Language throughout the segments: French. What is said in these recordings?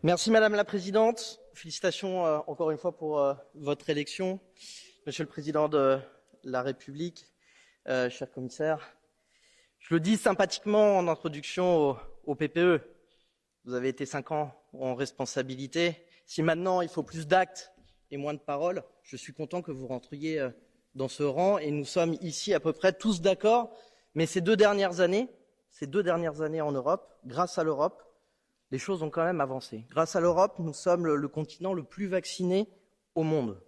Merci Madame la Présidente. Félicitations encore une fois pour votre élection. Monsieur le Président de la République, cher commissaire, je le dis sympathiquement en introduction au PPE. Vous avez été 5 ans en responsabilité. Si maintenant il faut plus d'actes et moins de paroles, je suis content que vous rentriez dans ce rang et nous sommes ici à peu près tous d'accord. Mais ces deux dernières années en Europe, grâce à l'Europe, les choses ont quand même avancé. Grâce à l'Europe, nous sommes le continent le plus vacciné au monde.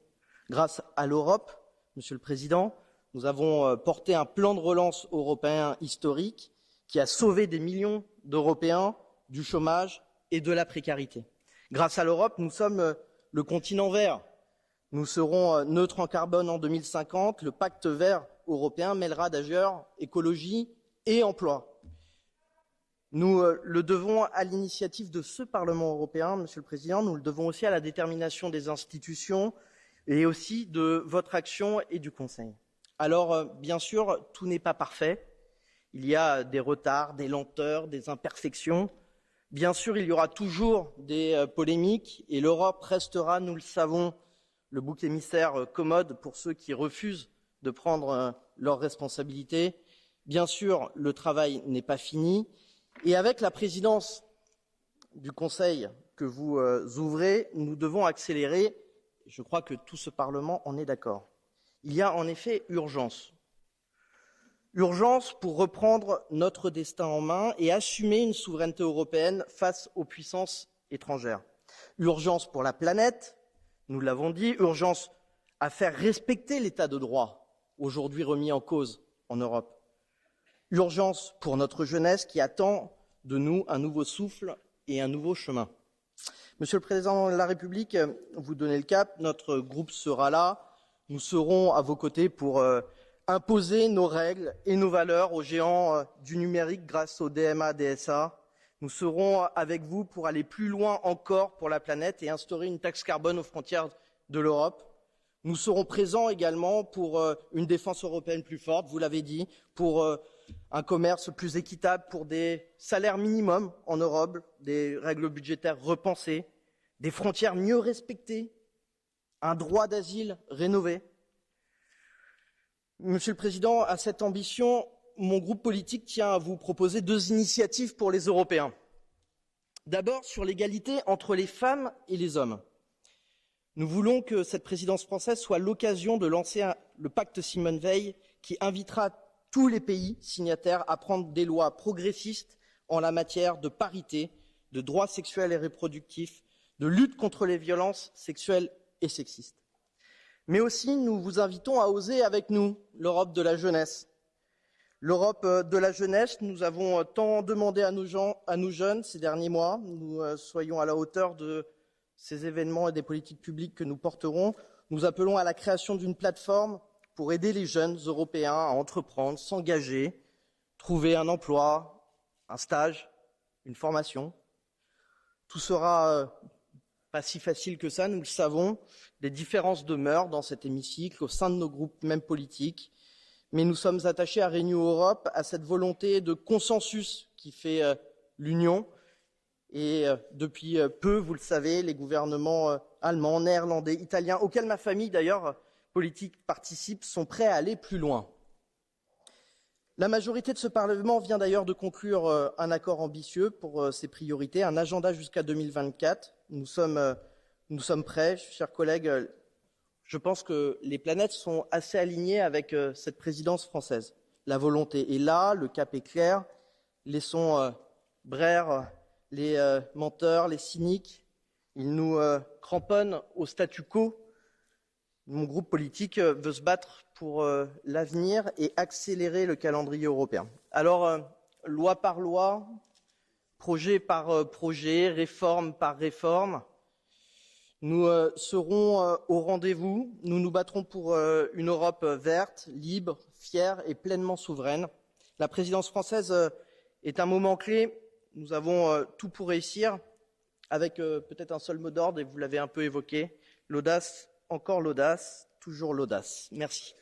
Grâce à l'Europe, Monsieur le Président, nous avons porté un plan de relance européen historique qui a sauvé des millions d'Européens du chômage et de la précarité. Grâce à l'Europe, nous sommes le continent vert. Nous serons neutres en carbone en 2050. Le pacte vert européen mêlera d'ailleurs écologie et emploi. Nous le devons à l'initiative de ce Parlement européen, Monsieur le Président, nous le devons aussi à la détermination des institutions et aussi de votre action et du Conseil. Alors, bien sûr, tout n'est pas parfait. Il y a des retards, des lenteurs, des imperfections. Bien sûr, il y aura toujours des polémiques et l'Europe restera, nous le savons, le bouc émissaire commode pour ceux qui refusent de prendre leurs responsabilités. Bien sûr, le travail n'est pas fini. Et avec la présidence du Conseil que vous ouvrez, nous devons accélérer. Je crois que tout ce Parlement en est d'accord. Il y a en effet urgence. Urgence pour reprendre notre destin en main et assumer une souveraineté européenne face aux puissances étrangères. Urgence pour la planète, nous l'avons dit, urgence à faire respecter l'état de droit, aujourd'hui remis en cause en Europe. Urgence pour notre jeunesse qui attend de nous un nouveau souffle et un nouveau chemin. Monsieur le Président de la République, vous donnez le cap, notre groupe sera là, nous serons à vos côtés pour imposer nos règles et nos valeurs aux géants du numérique grâce au DMA, DSA. Nous serons avec vous pour aller plus loin encore pour la planète et instaurer une taxe carbone aux frontières de l'Europe. Nous serons présents également pour une défense européenne plus forte, vous l'avez dit, pour un commerce plus équitable, pour des salaires minimums en Europe, des règles budgétaires repensées, des frontières mieux respectées, un droit d'asile rénové. Monsieur le Président, à cette ambition, mon groupe politique tient à vous proposer 2 initiatives pour les Européens. D'abord, sur l'égalité entre les femmes et les hommes. Nous voulons que cette présidence française soit l'occasion de lancer le pacte Simone Veil qui invitera tous les pays signataires à prendre des lois progressistes en la matière de parité, de droits sexuels et reproductifs, de lutte contre les violences sexuelles et sexistes. Mais aussi, nous vous invitons à oser avec nous l'Europe de la jeunesse. L'Europe de la jeunesse, nous avons tant demandé à nos jeunes ces derniers mois, nous soyons à la hauteur de ces événements et des politiques publiques que nous porterons. Nous appelons à la création d'une plateforme pour aider les jeunes Européens à entreprendre, s'engager, trouver un emploi, un stage, une formation. Tout sera pas si facile que ça, nous le savons. Des différences demeurent dans cet hémicycle, au sein de nos groupes, même politiques. Mais nous sommes attachés à Renew Europe, à cette volonté de consensus qui fait l'Union. Et depuis peu, vous le savez, les gouvernements allemands, néerlandais, italiens, auxquels ma famille d'ailleurs politique participe, sont prêts à aller plus loin. La majorité de ce Parlement vient d'ailleurs de conclure un accord ambitieux pour ses priorités, un agenda jusqu'à 2024. Nous sommes prêts, chers collègues. Je pense que les planètes sont assez alignées avec cette présidence française. La volonté est là, le cap est clair. Laissons braire les menteurs, les cyniques. Ils nous cramponnent au statu quo. Mon groupe politique veut se battre pour l'avenir et accélérer le calendrier européen. Alors, loi par loi, projet par projet, réforme par réforme, nous serons au rendez-vous. Nous nous battrons pour une Europe verte, libre, fière et pleinement souveraine. La présidence française est un moment clé. Nous avons tout pour réussir, avec peut-être un seul mot d'ordre, et vous l'avez un peu évoqué, l'audace, encore l'audace, toujours l'audace. Merci.